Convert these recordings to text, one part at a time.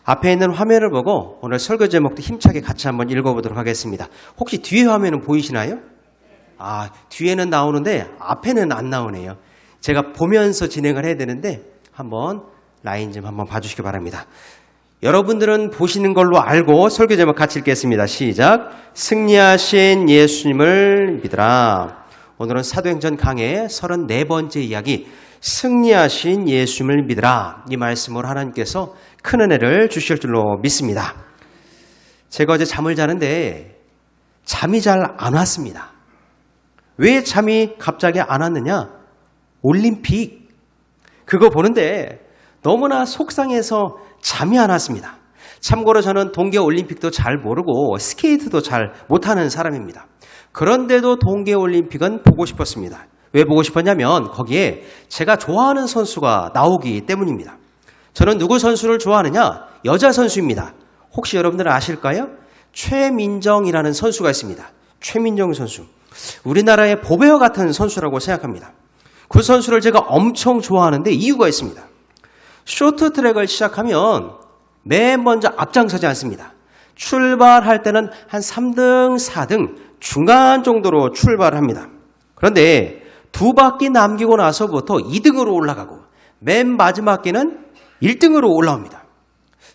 앞에 있는 화면을 보고 오늘 설교 제목도 힘차게 같이 한번 읽어보도록 하겠습니다. 혹시 뒤에 화면은 보이시나요? 뒤에는 나오는데 앞에는 안 나오네요. 제가 보면서 진행을 해야 되는데 한번 라인 좀 한번 봐주시기 바랍니다. 여러분들은 보시는 걸로 알고 설교 제목 같이 읽겠습니다. 시작. 승리하신 예수님을 믿으라. 오늘은 사도행전 강의 34번째 이야기, 승리하신 예수님을 믿으라. 이 말씀으로 하나님께서 큰 은혜를 주실 줄로 믿습니다. 제가 어제 잠을 자는데 잠이 잘 안 왔습니다. 왜 잠이 갑자기 안 왔느냐? 올림픽 그거 보는데 너무나 속상해서 잠이 안 왔습니다. 참고로 저는 동계올림픽도 잘 모르고 스케이트도 잘 못하는 사람입니다. 그런데도 동계올림픽은 보고 싶었습니다. 왜 보고 싶었냐면 거기에 제가 좋아하는 선수가 나오기 때문입니다. 저는 누구 선수를 좋아하느냐? 여자 선수입니다. 혹시 여러분들 아실까요? 최민정이라는 선수가 있습니다. 최민정 선수. 우리나라의 보배와 같은 선수라고 생각합니다. 그 선수를 제가 엄청 좋아하는데 이유가 있습니다. 쇼트트랙을 시작하면 맨 먼저 앞장서지 않습니다. 출발할 때는 한 3등, 4등 중간 정도로 출발합니다. 그런데 두 바퀴 남기고 나서부터 2등으로 올라가고 맨 마지막 끼는 1등으로 올라옵니다.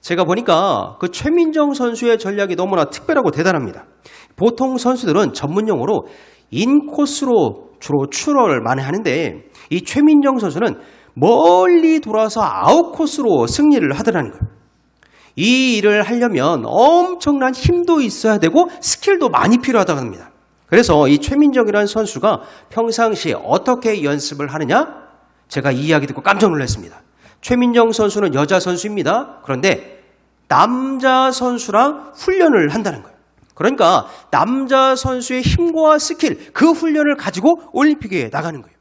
제가 보니까 그 최민정 선수의 전략이 너무나 특별하고 대단합니다. 보통 선수들은 전문용어로 인코스로 주로 출어를 많이 하는데 이 최민정 선수는 멀리 돌아서 아웃코스로 승리를 하더라는 거예요. 이 일을 하려면 엄청난 힘도 있어야 되고 스킬도 많이 필요하다고 합니다. 그래서 이 최민정이라는 선수가 평상시에 어떻게 연습을 하느냐? 제가 이 이야기 듣고 깜짝 놀랐습니다. 최민정 선수는 여자 선수입니다. 그런데 남자 선수랑 훈련을 한다는 거예요. 그러니까 남자 선수의 힘과 스킬, 그 훈련을 가지고 올림픽에 나가는 거예요.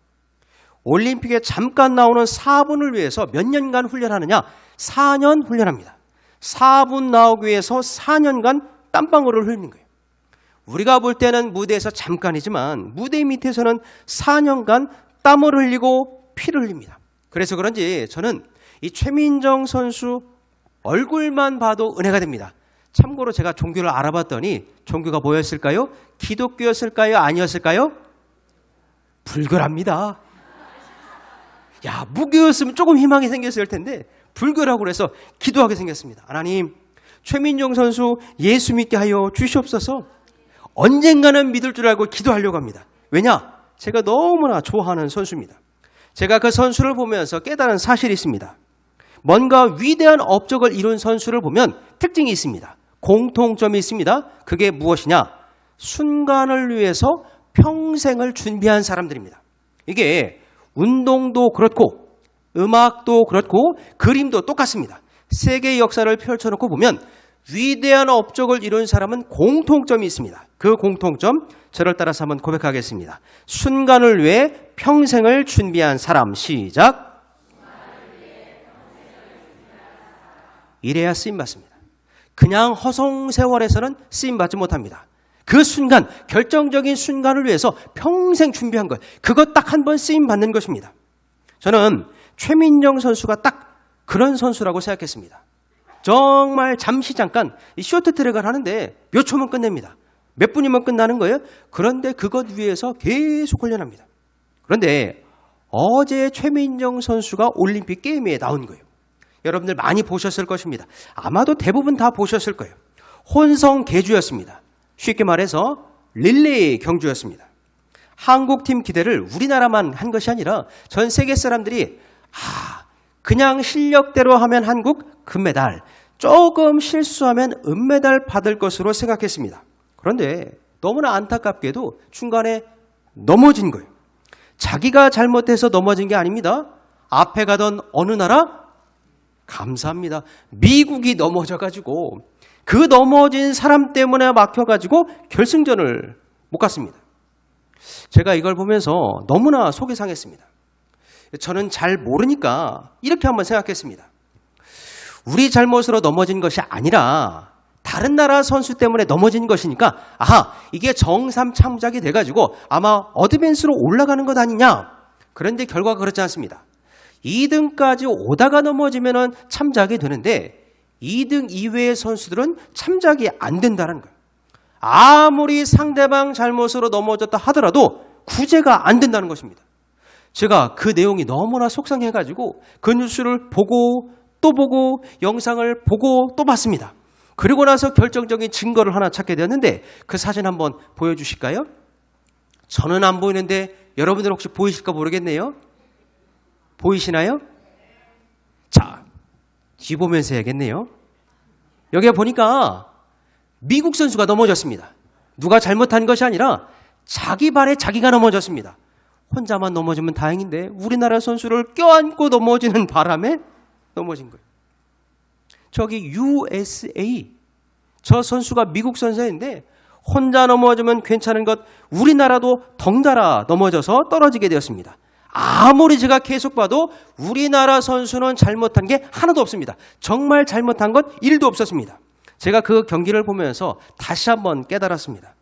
올림픽에 잠깐 나오는 4분을 위해서 몇 년간 훈련하느냐? 4년 훈련합니다. 4분 나오기 위해서 4년간 땀방울을 흘리는 거예요. 우리가 볼 때는 무대에서 잠깐이지만 무대 밑에서는 4년간 땀을 흘리고 피를 흘립니다. 그래서 그런지 저는 이 최민정 선수 얼굴만 봐도 은혜가 됩니다. 참고로 제가 종교를 알아봤더니 종교가 뭐였을까요? 기독교였을까요? 아니었을까요? 불교랍니다. 야, 무교였으면 조금 희망이 생겼을 텐데 불교라고 해서 기도하게 생겼습니다. 하나님, 최민정 선수 예수 믿게 하여 주시옵소서. 언젠가는 믿을 줄 알고 기도하려고 합니다. 왜냐? 제가 너무나 좋아하는 선수입니다. 제가 그 선수를 보면서 깨달은 사실이 있습니다. 뭔가 위대한 업적을 이룬 선수를 보면 특징이 있습니다. 공통점이 있습니다. 그게 무엇이냐? 순간을 위해서 평생을 준비한 사람들입니다. 이게 운동도 그렇고 음악도 그렇고 그림도 똑같습니다. 세계의 역사를 펼쳐놓고 보면 위대한 업적을 이룬 사람은 공통점이 있습니다. 그 공통점 저를 따라서 한번 고백하겠습니다. 순간을 위해 평생을 준비한 사람. 시작. 이래야 쓰임받습니다. 그냥 허송세월에서는 쓰임받지 못합니다. 그 순간, 결정적인 순간을 위해서 평생 준비한 것, 그것 딱 한 번 쓰임받는 것입니다. 저는 최민정 선수가 딱 그런 선수라고 생각했습니다. 정말 잠시 잠깐 쇼트트랙을 하는데 몇 초면 끝냅니다. 몇 분이면 끝나는 거예요. 그런데 그것 위해서 계속 훈련합니다. 그런데 어제 최민정 선수가 올림픽 게임에 나온 거예요. 여러분들 많이 보셨을 것입니다. 아마도 대부분 다 보셨을 거예요. 혼성 계주였습니다. 쉽게 말해서 릴레이 경주였습니다. 한국팀 기대를 우리나라만 한 것이 아니라 전 세계 사람들이 그냥 실력대로 하면 한국 금메달, 조금 실수하면 은메달 받을 것으로 생각했습니다. 그런데 너무나 안타깝게도 중간에 넘어진 거예요. 자기가 잘못해서 넘어진 게 아닙니다. 앞에 가던 어느 나라? 감사합니다. 미국이 넘어져가지고 그 넘어진 사람 때문에 막혀가지고 결승전을 못 갔습니다. 제가 이걸 보면서 너무나 속이 상했습니다. 저는 잘 모르니까 이렇게 한번 생각했습니다. 우리 잘못으로 넘어진 것이 아니라 다른 나라 선수 때문에 넘어진 것이니까 이게 정삼 참작이 돼가지고 아마 어드밴스로 올라가는 것 아니냐. 그런데 결과가 그렇지 않습니다. 2등까지 오다가 넘어지면 참작이 되는데 2등 이외의 선수들은 참작이 안 된다는 거예요. 아무리 상대방 잘못으로 넘어졌다 하더라도 구제가 안 된다는 것입니다. 제가 그 내용이 너무나 속상해가지고 그 뉴스를 보고 또 보고 영상을 보고 또 봤습니다. 그리고 나서 결정적인 증거를 하나 찾게 되었는데 그 사진 한번 보여주실까요? 저는 안 보이는데 여러분들 혹시 보이실까 모르겠네요. 보이시나요? 자, 뒤보면서 해야겠네요. 여기 보니까 미국 선수가 넘어졌습니다. 누가 잘못한 것이 아니라 자기 발에 자기가 넘어졌습니다. 혼자만 넘어지면 다행인데 우리나라 선수를 껴안고 넘어지는 바람에 넘어진 거예요. 저기 USA 저 선수가 미국 선수인데 혼자 넘어지면 괜찮은 것 우리나라도 덩달아 넘어져서 떨어지게 되었습니다. 아무리 제가 계속 봐도 우리나라 선수는 잘못한 게 하나도 없습니다. 정말 잘못한 것 1도 없었습니다. 제가 그 경기를 보면서 다시 한번 깨달았습니다.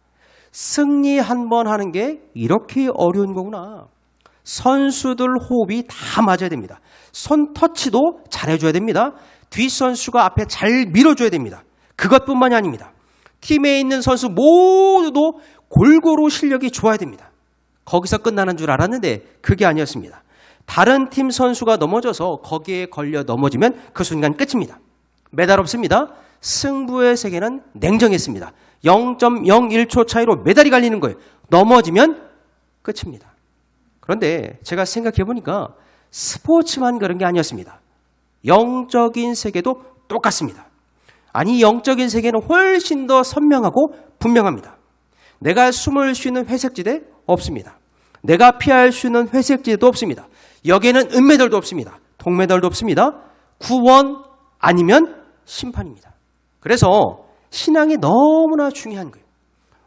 승리 한 번 하는 게 이렇게 어려운 거구나. 선수들 호흡이 다 맞아야 됩니다. 손 터치도 잘해줘야 됩니다. 뒷선수가 앞에 잘 밀어줘야 됩니다. 그것뿐만이 아닙니다. 팀에 있는 선수 모두도 골고루 실력이 좋아야 됩니다. 거기서 끝나는 줄 알았는데 그게 아니었습니다. 다른 팀 선수가 넘어져서 거기에 걸려 넘어지면 그 순간 끝입니다. 메달 없습니다. 승부의 세계는 냉정했습니다. 0.01초 차이로 메달이 갈리는 거예요. 넘어지면 끝입니다. 그런데 제가 생각해 보니까 스포츠만 그런 게 아니었습니다. 영적인 세계도 똑같습니다. 아니, 영적인 세계는 훨씬 더 선명하고 분명합니다. 내가 숨을 쉬는 회색지대 없습니다. 내가 피할 수 있는 회색지대도 없습니다. 여기에는 은메달도 없습니다. 동메달도 없습니다. 구원 아니면 심판입니다. 그래서 신앙이 너무나 중요한 거예요.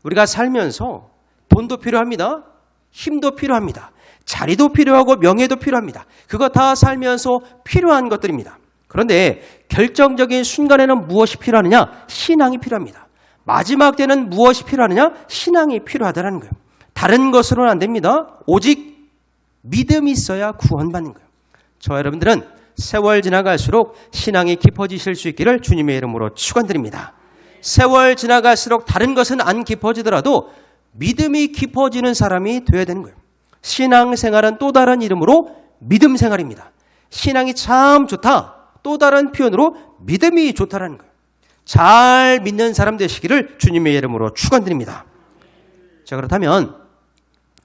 우리가 살면서 돈도 필요합니다. 힘도 필요합니다. 자리도 필요하고 명예도 필요합니다. 그거 다 살면서 필요한 것들입니다. 그런데 결정적인 순간에는 무엇이 필요하느냐? 신앙이 필요합니다. 마지막 때는 무엇이 필요하느냐? 신앙이 필요하다는 거예요. 다른 것으로는 안 됩니다. 오직 믿음이 있어야 구원받는 거예요. 저와 여러분들은 세월 지나갈수록 신앙이 깊어지실 수 있기를 주님의 이름으로 축원드립니다. 세월 지나갈수록 다른 것은 안 깊어지더라도 믿음이 깊어지는 사람이 되어야 되는 거예요. 신앙생활은 또 다른 이름으로 믿음생활입니다. 신앙이 참 좋다. 또 다른 표현으로 믿음이 좋다라는 거예요. 잘 믿는 사람 되시기를 주님의 이름으로 축원드립니다. 자, 그렇다면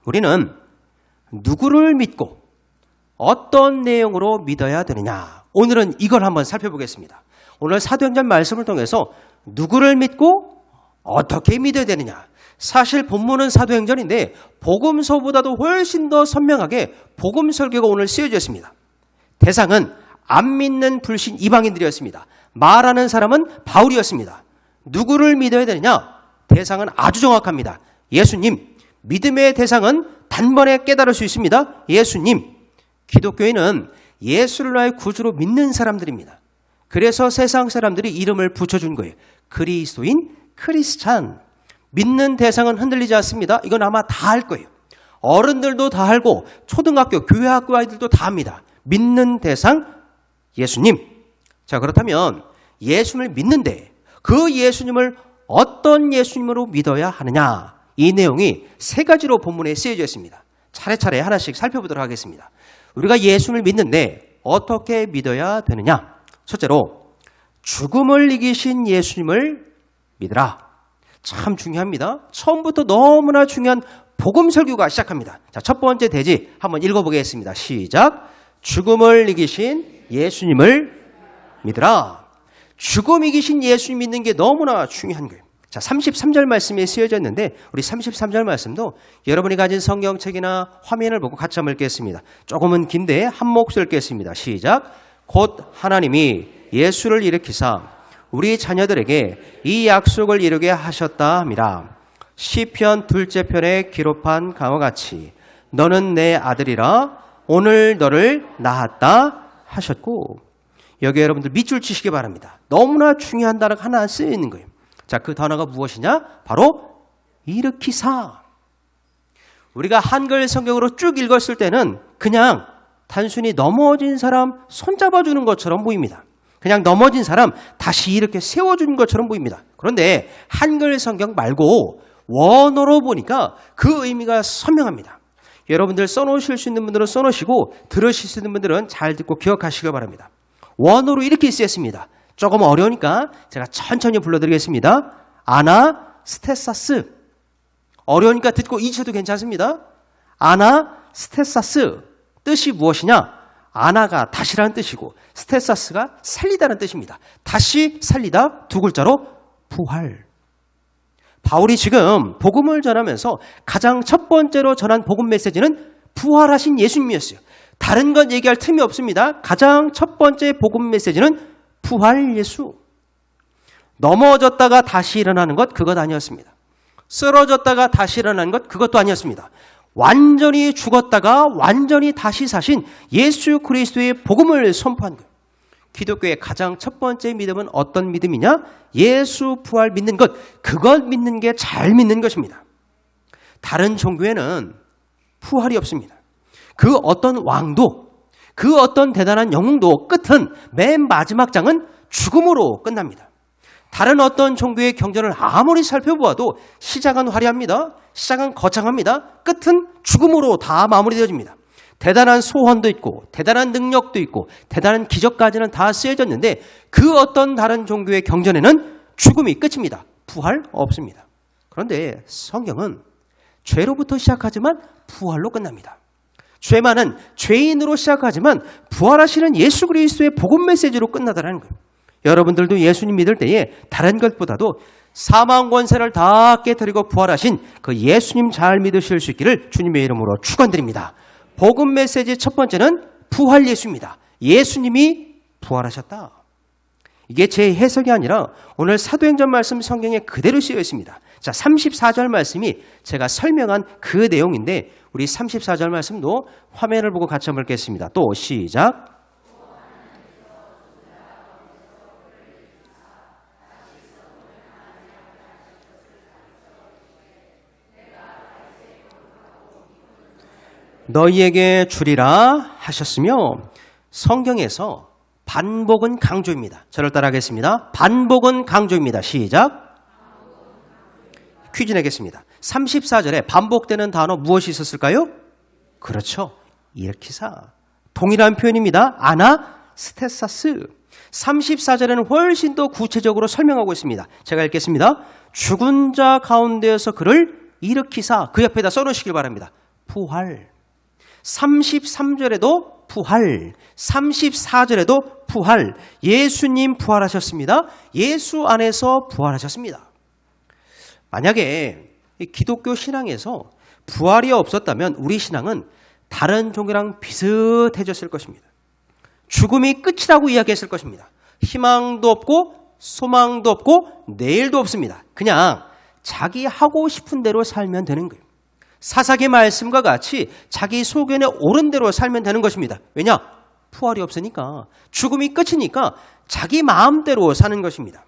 우리는 누구를 믿고 어떤 내용으로 믿어야 되느냐? 오늘은 이걸 한번 살펴보겠습니다. 오늘 사도행전 말씀을 통해서 누구를 믿고 어떻게 믿어야 되느냐? 사실 본문은 사도행전인데 복음서보다도 훨씬 더 선명하게 복음 설교가 오늘 쓰여져 있습니다. 대상은 안 믿는 불신 이방인들이었습니다. 말하는 사람은 바울이었습니다. 누구를 믿어야 되느냐? 대상은 아주 정확합니다. 예수님. 믿음의 대상은 단번에 깨달을 수 있습니다. 예수님. 기독교인은 예수를 나의 구주로 믿는 사람들입니다. 그래서 세상 사람들이 이름을 붙여준 거예요. 그리스도인, 크리스찬. 믿는 대상은 흔들리지 않습니다. 이건 아마 다 알 거예요. 어른들도 다 알고 초등학교, 교회학교 아이들도 다 압니다. 믿는 대상 예수님. 자, 그렇다면 예수님을 믿는데 그 예수님을 어떤 예수님으로 믿어야 하느냐? 이 내용이 세 가지로 본문에 쓰여져 있습니다. 차례차례 하나씩 살펴보도록 하겠습니다. 우리가 예수님을 믿는데 어떻게 믿어야 되느냐? 첫째로 죽음을 이기신 예수님을 믿으라. 참 중요합니다. 처음부터 너무나 중요한 복음 설교가 시작합니다. 자, 첫 번째 대지 한번 읽어보겠습니다. 시작. 죽음을 이기신 예수님을 믿으라. 죽음 이기신 예수님 믿는 게 너무나 중요한 거예요. 자, 33절 말씀에 쓰여져 있는데 우리 33절 말씀도 여러분이 가진 성경책이나 화면을 보고 같이 한번 읽겠습니다. 조금은 긴데 한 목소리 읽겠습니다. 시작. 곧 하나님이 예수를 일으키사 우리 자녀들에게 이 약속을 이루게 하셨다 함이라. 시편 둘째 편에 기록한 강화 같이 너는 내 아들이라 오늘 너를 낳았다 하셨고, 여기 여러분들 밑줄 치시기 바랍니다. 너무나 중요한 단어가 하나 쓰여 있는 거예요. 자, 그 단어가 무엇이냐? 바로 일으키사. 우리가 한글 성경으로 쭉 읽었을 때는 그냥 단순히 넘어진 사람 손잡아주는 것처럼 보입니다. 그냥 넘어진 사람 다시 이렇게 세워준 것처럼 보입니다. 그런데 한글 성경 말고 원어로 보니까 그 의미가 선명합니다. 여러분들 써놓으실 수 있는 분들은 써놓으시고 들으실 수 있는 분들은 잘 듣고 기억하시기 바랍니다. 원어로 이렇게 쓰였습니다. 조금 어려우니까 제가 천천히 불러드리겠습니다. 아나스테사스. 어려우니까 듣고 잊혀도 괜찮습니다. 아나스테사스. 뜻이 무엇이냐? 아나가 다시라는 뜻이고 스테사스가 살리다는 뜻입니다. 다시 살리다 두 글자로 부활. 바울이 지금 복음을 전하면서 가장 첫 번째로 전한 복음 메시지는 부활하신 예수님이었어요. 다른 건 얘기할 틈이 없습니다. 가장 첫 번째 복음 메시지는 부활 예수. 넘어졌다가 다시 일어나는 것 그것 아니었습니다. 쓰러졌다가 다시 일어나는 것 그것도 아니었습니다. 완전히 죽었다가 완전히 다시 사신 예수 그리스도의 복음을 선포한 거예요. 기독교의 가장 첫 번째 믿음은 어떤 믿음이냐? 예수 부활 믿는 것, 그것 믿는 게 잘 믿는 것입니다. 다른 종교에는 부활이 없습니다. 그 어떤 왕도, 그 어떤 대단한 영웅도 끝은 맨 마지막 장은 죽음으로 끝납니다. 다른 어떤 종교의 경전을 아무리 살펴보아도 시작은 화려합니다. 시작은 거창합니다. 끝은 죽음으로 다 마무리되어집니다. 대단한 소원도 있고 대단한 능력도 있고 대단한 기적까지는 다 쓰여졌는데 그 어떤 다른 종교의 경전에는 죽음이 끝입니다. 부활 없습니다. 그런데 성경은 죄로부터 시작하지만 부활로 끝납니다. 죄만은 죄인으로 시작하지만 부활하시는 예수 그리스도의 복음 메시지로 끝나다라는 거예요. 여러분들도 예수님 믿을 때에 다른 것보다도 사망 권세를 다 깨뜨리고 부활하신 그 예수님 잘 믿으실 수 있기를 주님의 이름으로 축원드립니다. 복음 메시지 첫 번째는 부활 예수입니다. 예수님이 부활하셨다. 이게 제 해석이 아니라 오늘 사도행전 말씀 성경에 그대로 쓰여 있습니다. 자, 34절 말씀이 제가 설명한 그 내용인데 우리 34절 말씀도 화면을 보고 같이 한번 읽겠습니다. 또 시작. 너희에게 주리라 하셨으며 성경에서 반복은 강조입니다. 저를 따라하겠습니다. 반복은 강조입니다. 시작. 퀴즈 내겠습니다. 34절에 반복되는 단어 무엇이 있었을까요? 그렇죠. 일으키사. 동일한 표현입니다. 아나스테사스. 34절에는 훨씬 더 구체적으로 설명하고 있습니다. 제가 읽겠습니다. 죽은 자 가운데에서 그를 일으키사. 그 옆에다 써놓으시길 바랍니다. 부활. 33절에도 부활, 34절에도 부활, 예수님 부활하셨습니다. 예수 안에서 부활하셨습니다. 만약에 기독교 신앙에서 부활이 없었다면 우리 신앙은 다른 종교랑 비슷해졌을 것입니다. 죽음이 끝이라고 이야기했을 것입니다. 희망도 없고 소망도 없고 내일도 없습니다. 그냥 자기 하고 싶은 대로 살면 되는 거예요. 사사기 말씀과 같이 자기 소견에 옳은 대로 살면 되는 것입니다. 왜냐? 부활이 없으니까. 죽음이 끝이니까 자기 마음대로 사는 것입니다.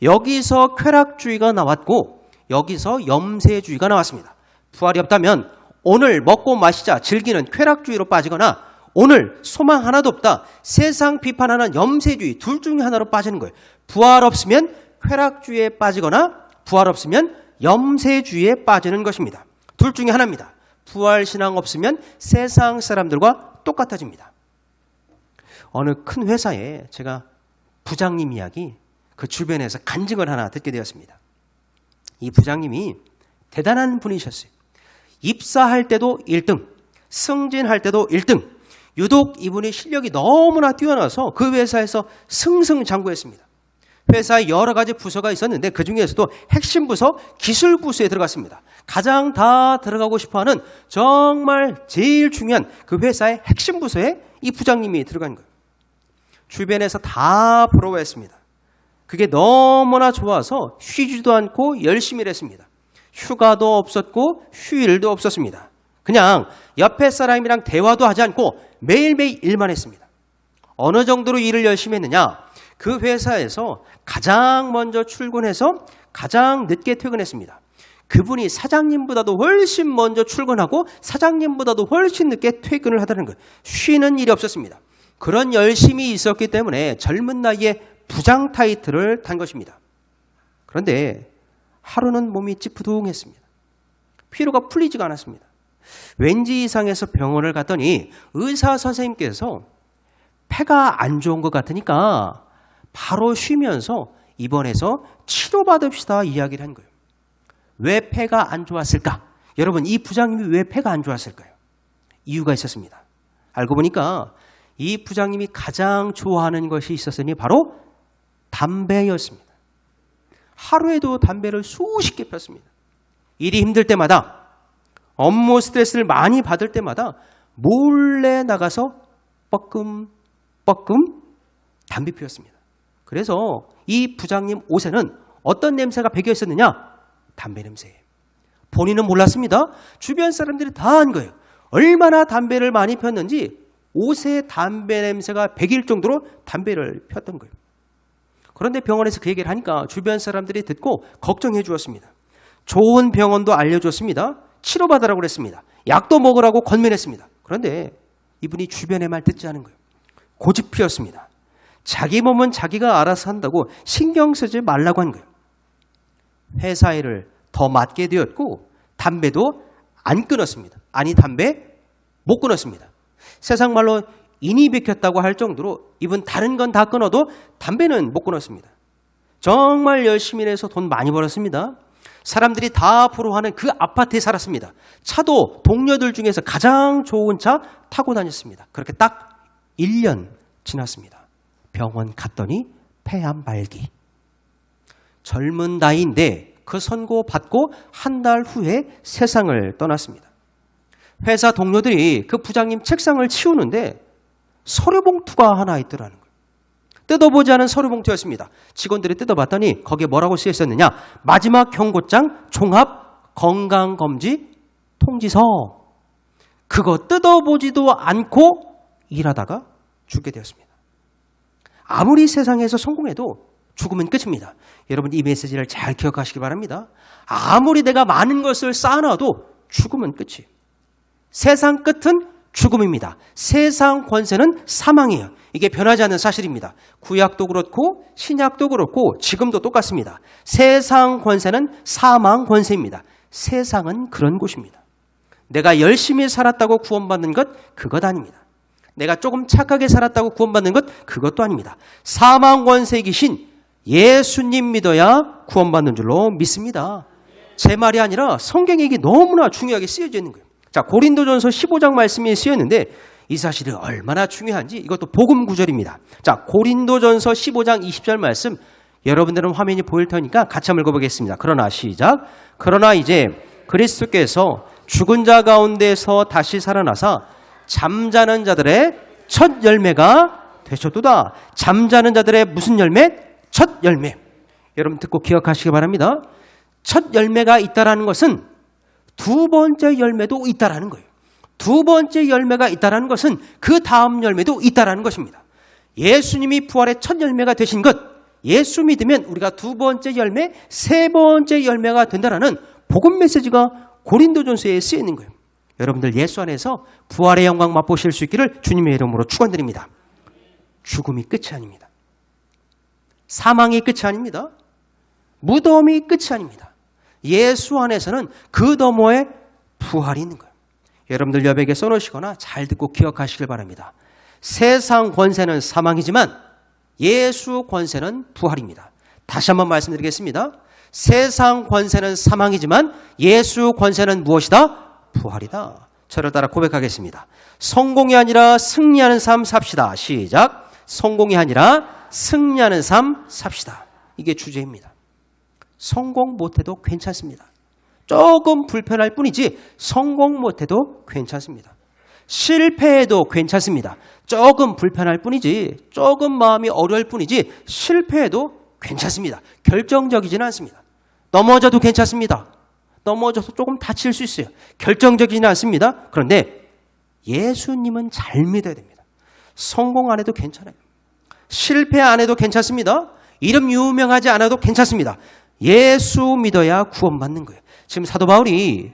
여기서 쾌락주의가 나왔고 여기서 염세주의가 나왔습니다. 부활이 없다면 오늘 먹고 마시자 즐기는 쾌락주의로 빠지거나 오늘 소망 하나도 없다. 세상 비판하는 염세주의 둘 중에 하나로 빠지는 거예요. 부활 없으면 쾌락주의에 빠지거나 부활 없으면 염세주의에 빠지는 것입니다. 둘 중에 하나입니다. 부활신앙 없으면 세상 사람들과 똑같아집니다. 어느 큰 회사에 제가 부장님 이야기 그 주변에서 간증을 하나 듣게 되었습니다. 이 부장님이 대단한 분이셨어요. 입사할 때도 1등, 승진할 때도 1등. 유독 이분의 실력이 너무나 뛰어나서 그 회사에서 승승장구했습니다. 회사에 여러 가지 부서가 있었는데 그중에서도 핵심 부서, 기술 부서에 들어갔습니다. 가장 다 들어가고 싶어하는 정말 제일 중요한 그 회사의 핵심 부서에 이 부장님이 들어간 거예요. 주변에서 다 부러워했습니다. 그게 너무나 좋아서 쉬지도 않고 열심히 일했습니다. 휴가도 없었고 휴일도 없었습니다. 그냥 옆에 사람이랑 대화도 하지 않고 매일매일 일만 했습니다. 어느 정도로 일을 열심히 했느냐? 그 회사에서 가장 먼저 출근해서 가장 늦게 퇴근했습니다. 그분이 사장님보다도 훨씬 먼저 출근하고 사장님보다도 훨씬 늦게 퇴근을 하다는 거예요. 쉬는 일이 없었습니다. 그런 열심이 있었기 때문에 젊은 나이에 부장 타이틀을 탄 것입니다. 그런데 하루는 몸이 찌푸둥했습니다. 피로가 풀리지가 않았습니다. 왠지 이상해서 병원을 갔더니 의사 선생님께서 폐가 안 좋은 것 같으니까 바로 쉬면서 입원해서 치료받읍시다 이야기를 한 거예요. 왜 폐가 안 좋았을까? 여러분, 이 부장님이 왜 폐가 안 좋았을까요? 이유가 있었습니다. 알고 보니까 이 부장님이 가장 좋아하는 것이 있었으니 바로 담배였습니다. 하루에도 담배를 수십 개 폈습니다. 일이 힘들 때마다, 업무 스트레스를 많이 받을 때마다 몰래 나가서 뻐끔뻐끔 담배 피웠습니다. 그래서 이 부장님 옷에는 어떤 냄새가 배겨 있었느냐? 담배 냄새예요. 본인은 몰랐습니다. 주변 사람들이 다 한 거예요. 얼마나 담배를 많이 폈는지 옷에 담배 냄새가 배길 정도로 담배를 폈던 거예요. 그런데 병원에서 그 얘기를 하니까 주변 사람들이 듣고 걱정해 주었습니다. 좋은 병원도 알려줬습니다. 치료받으라고 그랬습니다. 약도 먹으라고 권면했습니다. 그런데 이분이 주변의 말 듣지 않은 거예요. 고집 피웠습니다. 자기 몸은 자기가 알아서 한다고 신경 쓰지 말라고 한 거예요. 회사 일을 더 맡게 되었고 담배도 안 끊었습니다. 아니, 담배 못 끊었습니다. 세상 말로 인이 베꼈다고 할 정도로 이분 다른 건 다 끊어도 담배는 못 끊었습니다. 정말 열심히 해서 돈 많이 벌었습니다. 사람들이 다 부러워하는 그 아파트에 살았습니다. 차도 동료들 중에서 가장 좋은 차 타고 다녔습니다. 그렇게 딱 1년 지났습니다. 병원 갔더니 폐암 말기. 젊은 나이인데 그 선고 받고 한 달 후에 세상을 떠났습니다. 회사 동료들이 그 부장님 책상을 치우는데 서류 봉투가 하나 있더라는 거예요. 뜯어보지 않은 서류 봉투였습니다. 직원들이 뜯어봤더니 거기에 뭐라고 쓰여 있었느냐? 마지막 경고장 종합 건강검진 통지서. 그거 뜯어보지도 않고 일하다가 죽게 되었습니다. 아무리 세상에서 성공해도 죽으면 끝입니다. 여러분, 이 메시지를 잘 기억하시기 바랍니다. 아무리 내가 많은 것을 쌓아놔도 죽으면 끝이에요. 세상 끝은 죽음입니다. 세상 권세는 사망이에요. 이게 변하지 않는 사실입니다. 구약도 그렇고 신약도 그렇고 지금도 똑같습니다. 세상 권세는 사망 권세입니다. 세상은 그런 곳입니다. 내가 열심히 살았다고 구원받는 것, 그것 아닙니다. 내가 조금 착하게 살았다고 구원받는 것, 그것도 아닙니다. 사망 권세이신 예수님 믿어야 구원받는 줄로 믿습니다. 제 말이 아니라 성경에 이게 너무나 중요하게 쓰여져 있는 거예요. 자, 고린도전서 15장 말씀이 쓰였는데 이 사실이 얼마나 중요한지 이것도 복음 구절입니다. 자, 고린도전서 15장 20절 말씀, 여러분들은 화면이 보일 테니까 같이 한번 읽어보겠습니다. 그러나 시작. 그러나 이제 그리스도께서 죽은 자 가운데서 다시 살아나사 잠자는 자들의 첫 열매가 되셨도다. 잠자는 자들의 무슨 열매? 첫 열매. 여러분 듣고 기억하시기 바랍니다. 첫 열매가 있다라는 것은 두 번째 열매도 있다라는 거예요. 두 번째 열매가 있다라는 것은 그 다음 열매도 있다라는 것입니다. 예수님이 부활의 첫 열매가 되신 것, 예수 믿으면 우리가 두 번째 열매, 세 번째 열매가 된다라는 복음 메시지가 고린도전서에 쓰여 있는 거예요. 여러분들 예수 안에서 부활의 영광 맛보실 수 있기를 주님의 이름으로 축원드립니다. 죽음이 끝이 아닙니다. 사망이 끝이 아닙니다. 무덤이 끝이 아닙니다. 예수 안에서는 그 너머에 부활이 있는 거예요. 여러분들 여백에 써놓으시거나 잘 듣고 기억하시길 바랍니다. 세상 권세는 사망이지만 예수 권세는 부활입니다. 다시 한번 말씀드리겠습니다. 세상 권세는 사망이지만 예수 권세는 무엇이다? 부활이다. 저를 따라 고백하겠습니다. 성공이 아니라 승리하는 삶 삽시다. 시작. 성공이 아니라 승리하는 삶 삽시다. 이게 주제입니다. 성공 못해도 괜찮습니다. 조금 불편할 뿐이지 성공 못해도 괜찮습니다. 실패해도 괜찮습니다. 조금 불편할 뿐이지, 조금 마음이 어려울 뿐이지 실패해도 괜찮습니다. 결정적이지는 않습니다. 넘어져도 괜찮습니다. 넘어져서 조금 다칠 수 있어요. 결정적이지는 않습니다. 그런데 예수님은 잘 믿어야 됩니다. 성공 안 해도 괜찮아요. 실패 안 해도 괜찮습니다. 이름 유명하지 않아도 괜찮습니다. 예수 믿어야 구원받는 거예요. 지금 사도 바울이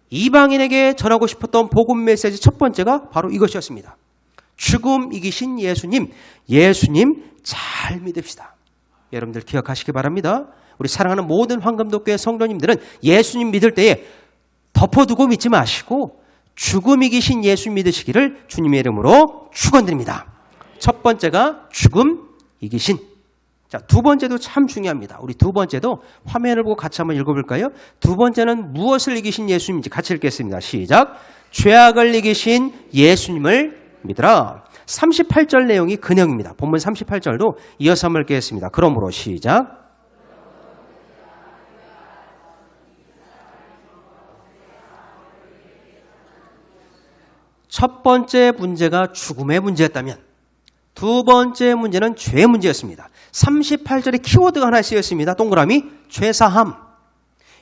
이방인에게 전하고 싶었던 복음 메시지 첫 번째가 바로 이것이었습니다. 죽음 이기신 예수님, 예수님 잘 믿읍시다. 여러분들 기억하시기 바랍니다. 우리 사랑하는 모든 황금도교회 성도님들은 예수님 믿을 때에 덮어두고 믿지 마시고 죽음 이기신 예수 믿으시기를 주님의 이름으로 축원드립니다. 첫 번째가 죽음 이기신. 자, 두 번째도 참 중요합니다. 우리 두 번째도 화면을 보고 같이 한번 읽어볼까요? 두 번째는 무엇을 이기신 예수님인지 같이 읽겠습니다. 시작. 죄악을 이기신 예수님을 믿으라. 38절 내용이 그 내용입니다. 본문 38절도 이어서 한번 읽겠습니다. 그러므로 시작. 첫 번째 문제가 죽음의 문제였다면 두 번째 문제는 죄의 문제였습니다. 38절에 키워드가 하나 쓰였습니다. 동그라미 죄사함.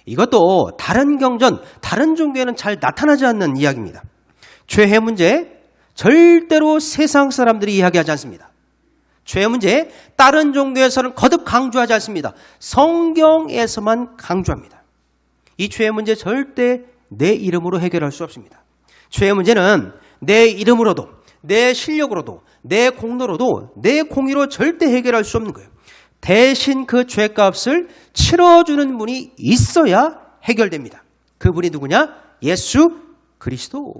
이것도 다른 경전, 다른 종교에는 잘 나타나지 않는 이야기입니다. 죄의 문제 절대로 세상 사람들이 이야기하지 않습니다. 죄의 문제 다른 종교에서는 거듭 강조하지 않습니다. 성경에서만 강조합니다. 이 죄의 문제 절대 내 이름으로 해결할 수 없습니다. 죄의 문제는 내 이름으로도 내 실력으로도 내 공로로도 내 공의로 절대 해결할 수 없는 거예요. 대신 그 죄값을 치러주는 분이 있어야 해결됩니다. 그분이 누구냐? 예수 그리스도.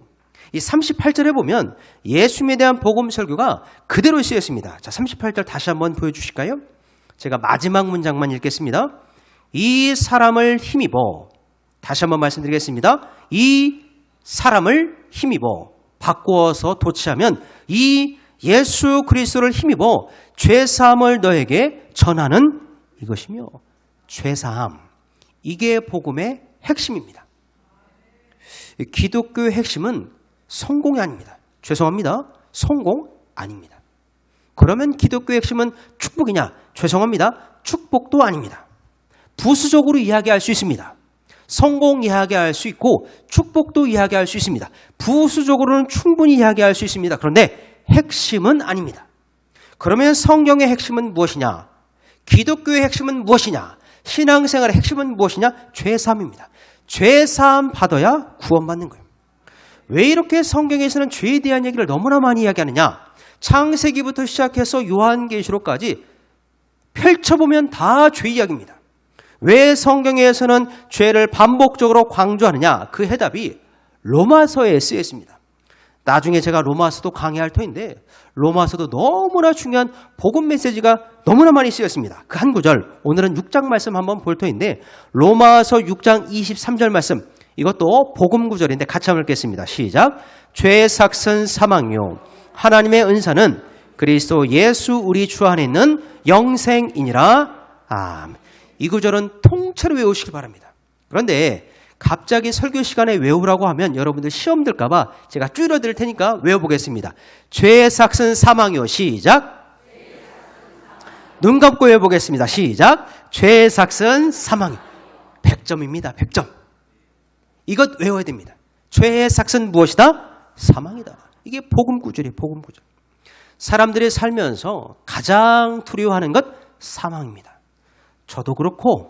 이 38절에 보면 예수님에 대한 복음 설교가 그대로 쓰였습니다. 자, 38절 다시 한번 보여주실까요? 제가 마지막 문장만 읽겠습니다. 이 사람을 힘입어. 다시 한번 말씀드리겠습니다. 이 사람을 힘입어. 바꾸어서 도치하면 이 예수 그리스도를 힘입어 죄사함을 너에게 전하는 이것이며 죄사함. 이게 복음의 핵심입니다. 기독교의 핵심은 성공이 아닙니다. 죄송합니다. 성공 아닙니다. 그러면 기독교의 핵심은 축복이냐? 죄송합니다. 축복도 아닙니다. 부수적으로 이야기할 수 있습니다. 성공 이야기할 수 있고 축복도 이야기할 수 있습니다. 부수적으로는 충분히 이야기할 수 있습니다. 그런데 핵심은 아닙니다. 그러면 성경의 핵심은 무엇이냐? 기독교의 핵심은 무엇이냐? 신앙생활의 핵심은 무엇이냐? 죄사함입니다. 죄사함 받아야 구원받는 거예요. 왜 이렇게 성경에서는 죄에 대한 얘기를 너무나 많이 이야기하느냐? 창세기부터 시작해서 요한계시록까지 펼쳐보면 다 죄 이야기입니다. 왜 성경에서는 죄를 반복적으로 강조하느냐? 그 해답이 로마서에 쓰여 있습니다. 나중에 제가 로마서도 강의할 터인데 로마서도 너무나 중요한 복음 메시지가 너무나 많이 쓰였습니다. 그 한 구절, 오늘은 6장 말씀 한번 볼 터인데 로마서 6장 23절 말씀, 이것도 복음 구절인데 같이 한번 읽겠습니다. 시작. 죄의 삭은 사망이요 하나님의 은사는 그리스도 예수 우리 주 안에 있는 영생이니라. 아멘. 이 구절은 통째로 외우시기 바랍니다. 그런데 갑자기 설교 시간에 외우라고 하면 여러분들 시험 들까 봐 제가 줄여드릴 테니까 외워보겠습니다. 죄의 삭은 사망이요. 시작. 눈 감고 외워보겠습니다. 시작. 죄의 삭은 사망이요. 100점입니다. 100점. 이것 외워야 됩니다. 죄의 삭은 무엇이다? 사망이다. 이게 복음 구절이에요. 복음 구절. 사람들이 살면서 가장 두려워하는 것 사망입니다. 저도 그렇고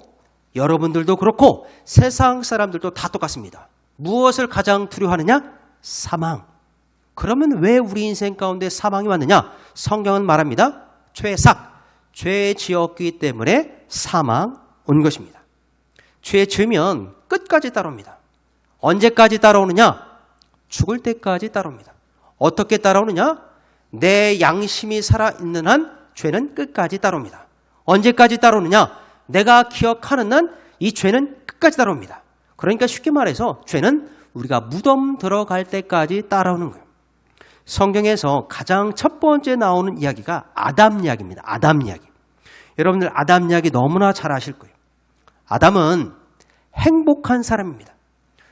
여러분들도 그렇고 세상 사람들도 다 똑같습니다. 무엇을 가장 두려워하느냐? 사망. 그러면 왜 우리 인생 가운데 사망이 왔느냐? 성경은 말합니다. 죄의 삭. 죄 지었기 때문에 사망 온 것입니다. 죄 지으면 끝까지 따라옵니다. 언제까지 따라오느냐? 죽을 때까지 따라옵니다. 어떻게 따라오느냐? 내 양심이 살아있는 한 죄는 끝까지 따라옵니다. 언제까지 따라오느냐? 내가 기억하는 한 이 죄는 끝까지 따라옵니다. 그러니까 쉽게 말해서 죄는 우리가 무덤 들어갈 때까지 따라오는 거예요. 성경에서 가장 첫 번째 나오는 이야기가 아담 이야기입니다. 아담 이야기. 여러분들 아담 이야기 너무나 잘 아실 거예요. 아담은 행복한 사람입니다.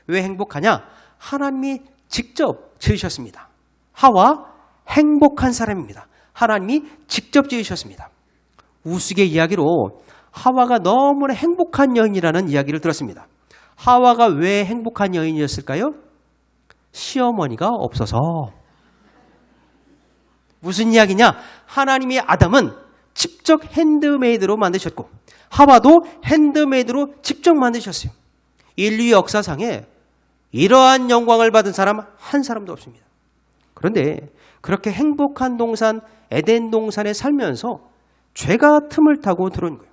왜 행복하냐? 하나님이 직접 지으셨습니다. 하와 행복한 사람입니다. 하나님이 직접 지으셨습니다. 우스개 이야기로 하와가 너무나 행복한 여인이라는 이야기를 들었습니다. 하와가 왜 행복한 여인이었을까요? 시어머니가 없어서. 무슨 이야기냐? 하나님이 아담은 직접 핸드메이드로 만드셨고 하와도 핸드메이드로 직접 만드셨어요. 인류 역사상에 이러한 영광을 받은 사람 한 사람도 없습니다. 그런데 그렇게 행복한 동산 에덴 동산에 살면서 죄가 틈을 타고 들어온 거예요.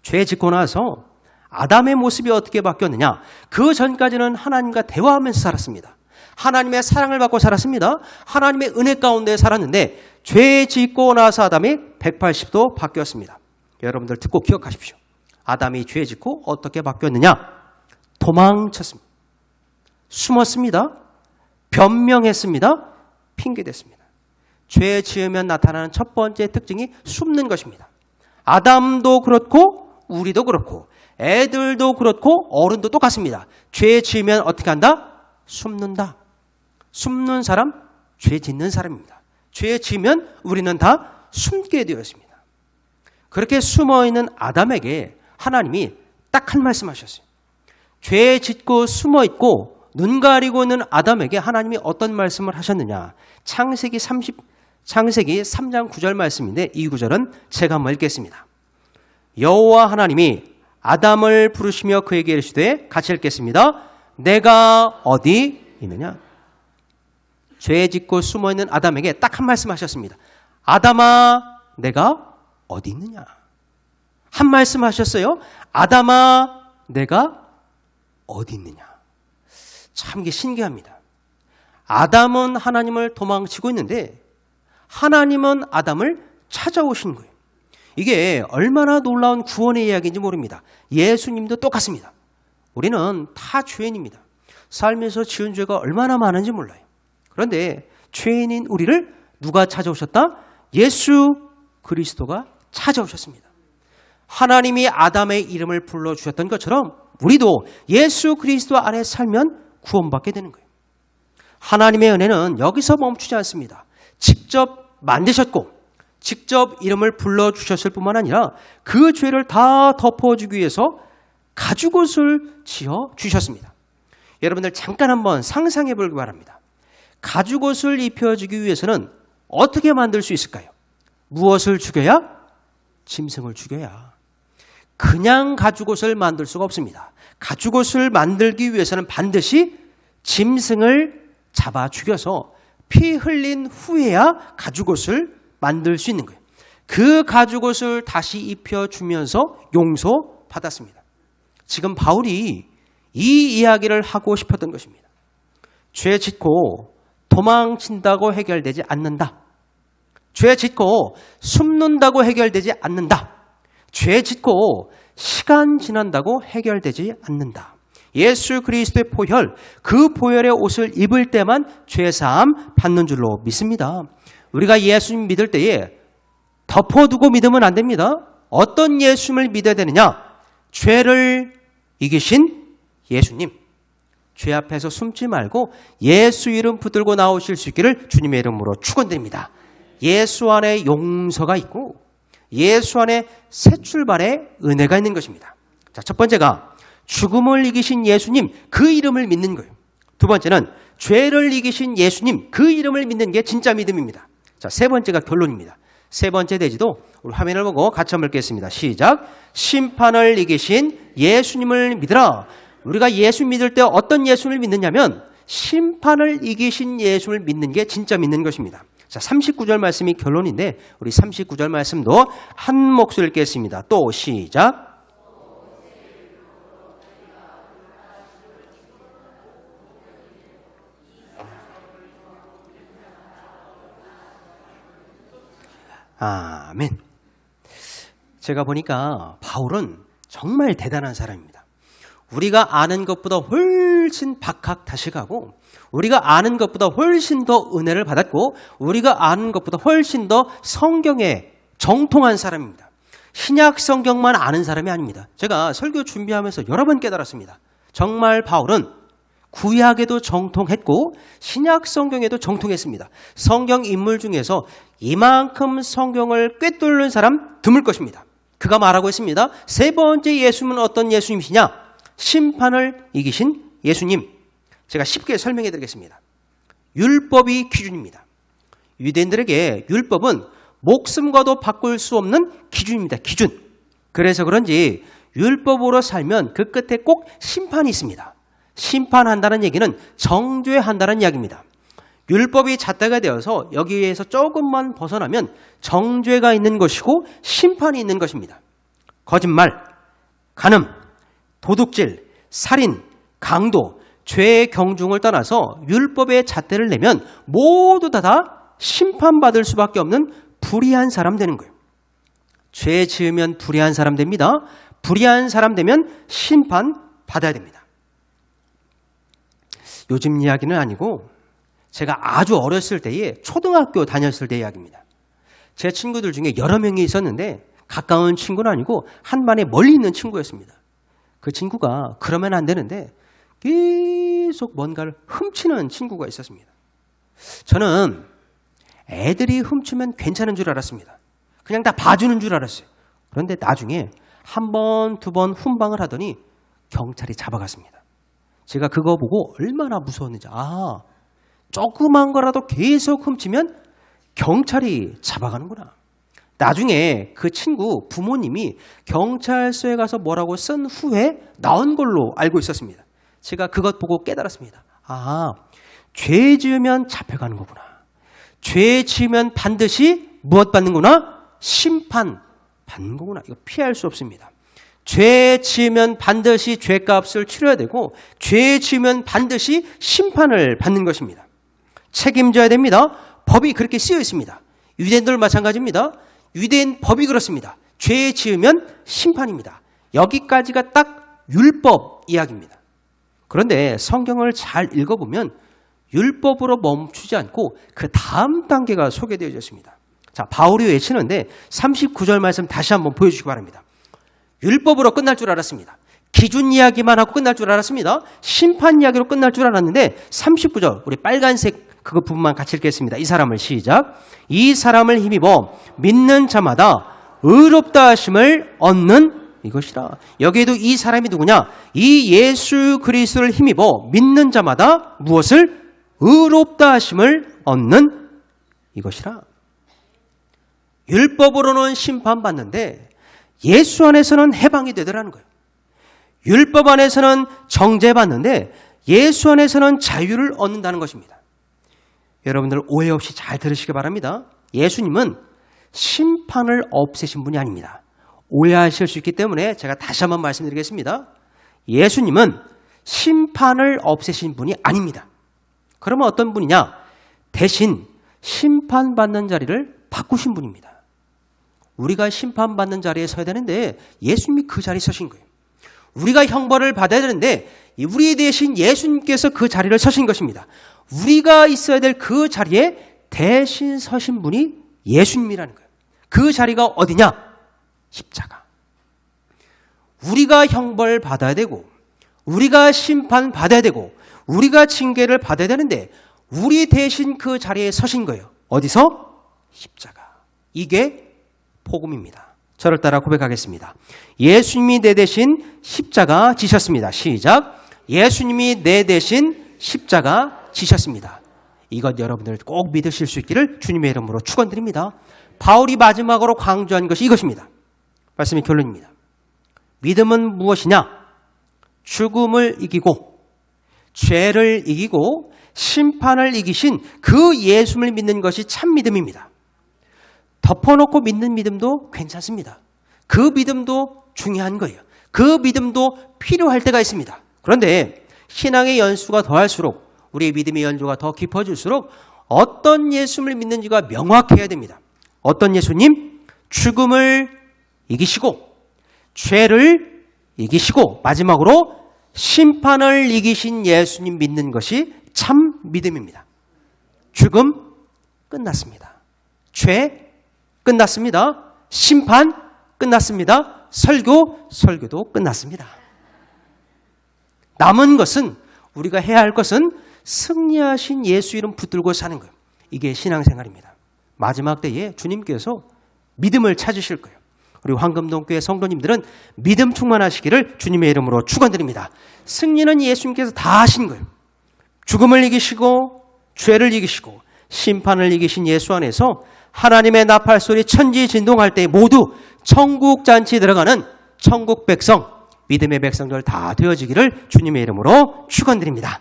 죄 짓고 나서 아담의 모습이 어떻게 바뀌었느냐? 그 전까지는 하나님과 대화하면서 살았습니다. 하나님의 사랑을 받고 살았습니다. 하나님의 은혜 가운데 살았는데 죄 짓고 나서 아담이 180도 바뀌었습니다. 여러분들 듣고 기억하십시오. 아담이 죄 짓고 어떻게 바뀌었느냐? 도망쳤습니다. 숨었습니다. 변명했습니다. 핑계댔습니다. 죄 지으면 나타나는 첫 번째 특징이 숨는 것입니다. 아담도 그렇고 우리도 그렇고 애들도 그렇고 어른도 똑같습니다. 죄 지으면 어떻게 한다? 숨는다. 숨는 사람, 죄 짓는 사람입니다. 죄 지으면 우리는 다 숨게 되어 있습니다. 그렇게 숨어있는 아담에게 하나님이 딱 한 말씀 하셨어요. 죄 짓고 숨어있고 눈 가리고 있는 아담에게 하나님이 어떤 말씀을 하셨느냐. 창세기 3장 9절 말씀인데 이 구절은 제가 한번 읽겠습니다. 여호와 하나님이 아담을 부르시며 그에게 이르시되 같이 읽겠습니다. 내가 어디 있느냐. 죄 짓고 숨어있는 아담에게 딱 한 말씀 하셨습니다. 아담아 내가 어디 있느냐. 한 말씀 하셨어요. 아담아 내가 어디 있느냐. 참 이게 신기합니다. 아담은 하나님을 도망치고 있는데 하나님은 아담을 찾아오신 거예요. 이게 얼마나 놀라운 구원의 이야기인지 모릅니다. 예수님도 똑같습니다. 우리는 다 죄인입니다. 살면서 지은 죄가 얼마나 많은지 몰라요. 그런데 죄인인 우리를 누가 찾아오셨다? 예수 그리스도가 찾아오셨습니다. 하나님이 아담의 이름을 불러주셨던 것처럼 우리도 예수 그리스도 안에 살면 구원받게 되는 거예요. 하나님의 은혜는 여기서 멈추지 않습니다. 직접 만드셨고 직접 이름을 불러주셨을 뿐만 아니라 그 죄를 다 덮어주기 위해서 가죽옷을 지어주셨습니다. 여러분들 잠깐 한번 상상해 보기 바랍니다. 가죽옷을 입혀주기 위해서는 어떻게 만들 수 있을까요? 무엇을 죽여야? 짐승을 죽여야. 그냥 가죽옷을 만들 수가 없습니다. 가죽옷을 만들기 위해서는 반드시 짐승을 잡아 죽여서 피 흘린 후에야 가죽옷을 만들 수 있는 거예요. 그 가죽옷을 다시 입혀주면서 용서받았습니다. 지금 바울이 이 이야기를 하고 싶었던 것입니다. 죄 짓고 도망친다고 해결되지 않는다. 죄 짓고 숨는다고 해결되지 않는다. 죄 짓고 시간 지난다고 해결되지 않는다. 예수 그리스도의 보혈, 그 보혈의 옷을 입을 때만 죄사함 받는 줄로 믿습니다. 우리가 예수님 믿을 때에 덮어두고 믿으면 안 됩니다. 어떤 예수님을 믿어야 되느냐? 죄를 이기신 예수님. 죄 앞에서 숨지 말고 예수 이름 붙들고 나오실 수 있기를 주님의 이름으로 축원드립니다. 예수 안에 용서가 있고 예수 안에 새 출발의 은혜가 있는 것입니다. 자, 첫 번째가 죽음을 이기신 예수님 그 이름을 믿는 거예요. 두 번째는 죄를 이기신 예수님 그 이름을 믿는 게 진짜 믿음입니다. 자, 세 번째가 결론입니다. 세 번째 대지도 우리 화면을 보고 같이 한번 읽겠습니다. 시작. 심판을 이기신 예수님을 믿으라. 우리가 예수 믿을 때 어떤 예수님을 믿느냐면 심판을 이기신 예수님을 믿는 게 진짜 믿는 것입니다. 자, 39절 말씀이 결론인데 우리 39절 말씀도 한 목소리 읽겠습니다. 또 시작. 아멘. 제가 보니까 바울은 정말 대단한 사람입니다. 우리가 아는 것보다 훨씬 박학다식하고 우리가 아는 것보다 훨씬 더 은혜를 받았고 우리가 아는 것보다 훨씬 더 성경에 정통한 사람입니다. 신약 성경만 아는 사람이 아닙니다. 제가 설교 준비하면서 여러 번 깨달았습니다. 정말 바울은 구약에도 정통했고 신약 성경에도 정통했습니다. 성경 인물 중에서 이만큼 성경을 꿰뚫는 사람 드물 것입니다. 그가 말하고 있습니다. 세 번째 예수님은 어떤 예수님이시냐? 심판을 이기신 예수님. 제가 쉽게 설명해 드리겠습니다. 율법이 기준입니다. 유대인들에게 율법은 목숨과도 바꿀 수 없는 기준입니다. 기준. 그래서 그런지 율법으로 살면 그 끝에 꼭 심판이 있습니다. 심판한다는 얘기는 정죄한다는 이야기입니다. 율법이 잣대가 되어서 여기에서 조금만 벗어나면 정죄가 있는 것이고 심판이 있는 것입니다. 거짓말, 간음, 도둑질, 살인, 강도, 죄의 경중을 떠나서 율법의 잣대를 내면 모두 다 심판받을 수밖에 없는 불의한 사람 되는 거예요. 죄 지으면 불의한 사람 됩니다. 불의한 사람 되면 심판받아야 됩니다. 요즘 이야기는 아니고 제가 아주 어렸을 때에 초등학교 다녔을 때 이야기입니다. 제 친구들 중에 여러 명이 있었는데 가까운 친구는 아니고 한 반에 멀리 있는 친구였습니다. 그 친구가 그러면 안 되는데 계속 뭔가를 훔치는 친구가 있었습니다. 저는 애들이 훔치면 괜찮은 줄 알았습니다. 그냥 다 봐주는 줄 알았어요. 그런데 나중에 한 번, 두 번 훈방을 하더니 경찰이 잡아갔습니다. 제가 그거 보고 얼마나 무서웠는지, 조그만 거라도 계속 훔치면 경찰이 잡아가는구나. 나중에 그 친구 부모님이 경찰서에 가서 뭐라고 쓴 후에 나온 걸로 알고 있었습니다. 제가 그것 보고 깨달았습니다. 죄 지으면 잡혀가는 거구나. 죄 지으면 반드시 무엇 받는구나? 심판 받는 거구나. 이거 피할 수 없습니다. 죄 지으면 반드시 죄값을 치러야 되고 죄 지으면 반드시 심판을 받는 것입니다. 책임져야 됩니다. 법이 그렇게 쓰여 있습니다. 유대인들 마찬가지입니다. 유대인 법이 그렇습니다. 죄 지으면 심판입니다. 여기까지가 딱 율법 이야기입니다. 그런데 성경을 잘 읽어보면 율법으로 멈추지 않고 그 다음 단계가 소개되어 있습니다. 자, 바울이 외치는데 39절 말씀 다시 한번 보여주시기 바랍니다. 율법으로 끝날 줄 알았습니다. 기준 이야기만 하고 끝날 줄 알았습니다. 심판 이야기로 끝날 줄 알았는데 39절 우리 빨간색 그거 부분만 같이 읽겠습니다. 이 사람을 시작. 이 사람을 힘입어 믿는 자마다 의롭다 하심을 얻는 이것이라. 여기에도 이 사람이 누구냐? 이 예수 그리스도를 힘입어 믿는 자마다 무엇을? 의롭다 하심을 얻는 이것이라. 율법으로는 심판받는데 예수 안에서는 해방이 되더라는 거예요. 율법 안에서는 정죄받는데 예수 안에서는 자유를 얻는다는 것입니다. 여러분들 오해 없이 잘 들으시기 바랍니다. 예수님은 심판을 없애신 분이 아닙니다. 오해하실 수 있기 때문에 제가 다시 한번 말씀드리겠습니다. 예수님은 심판을 없애신 분이 아닙니다. 그러면 어떤 분이냐? 대신 심판받는 자리를 바꾸신 분입니다. 우리가 심판받는 자리에 서야 되는데 예수님이 그 자리에 서신 거예요. 우리가 형벌을 받아야 되는데 우리 대신 예수님께서 그 자리를 서신 것입니다. 우리가 있어야 될 그 자리에 대신 서신 분이 예수님이라는 거예요. 그 자리가 어디냐? 십자가. 우리가 형벌 받아야 되고 우리가 심판 받아야 되고 우리가 징계를 받아야 되는데 우리 대신 그 자리에 서신 거예요. 어디서? 십자가. 이게 복음입니다. 저를 따라 고백하겠습니다. 예수님이 내 대신 십자가 지셨습니다. 시작. 예수님이 내 대신 십자가 지셨습니다. 이것 여러분들 꼭 믿으실 수 있기를 주님의 이름으로 축원드립니다. 바울이 마지막으로 강조한 것이 이것입니다. 말씀의 결론입니다. 믿음은 무엇이냐? 죽음을 이기고 죄를 이기고 심판을 이기신 그 예수를 믿는 것이 참 믿음입니다. 덮어놓고 믿는 믿음도 괜찮습니다. 그 믿음도 중요한 거예요. 그 믿음도 필요할 때가 있습니다. 그런데 신앙의 연수가 더할수록 우리의 믿음의 연조가 더 깊어질수록 어떤 예수를 믿는지가 명확해야 됩니다. 어떤 예수님? 죽음을 이기시고 죄를 이기시고 마지막으로 심판을 이기신 예수님 믿는 것이 참 믿음입니다. 죽음 끝났습니다. 죄 끝났습니다. 심판 끝났습니다. 설교도 끝났습니다. 남은 것은 우리가 해야 할 것은 승리하신 예수 이름 붙들고 사는 거예요. 이게 신앙생활입니다. 마지막 때에 주님께서 믿음을 찾으실 거예요. 우리 황금동교회 성도님들은 믿음 충만하시기를 주님의 이름으로 축원드립니다. 승리는 예수님께서 다 하신 거예요. 죽음을 이기시고 죄를 이기시고 심판을 이기신 예수 안에서 하나님의 나팔소리 천지진동할 때 모두 천국 잔치 들어가는 천국 백성, 믿음의 백성들 다 되어지기를 주님의 이름으로 축원드립니다.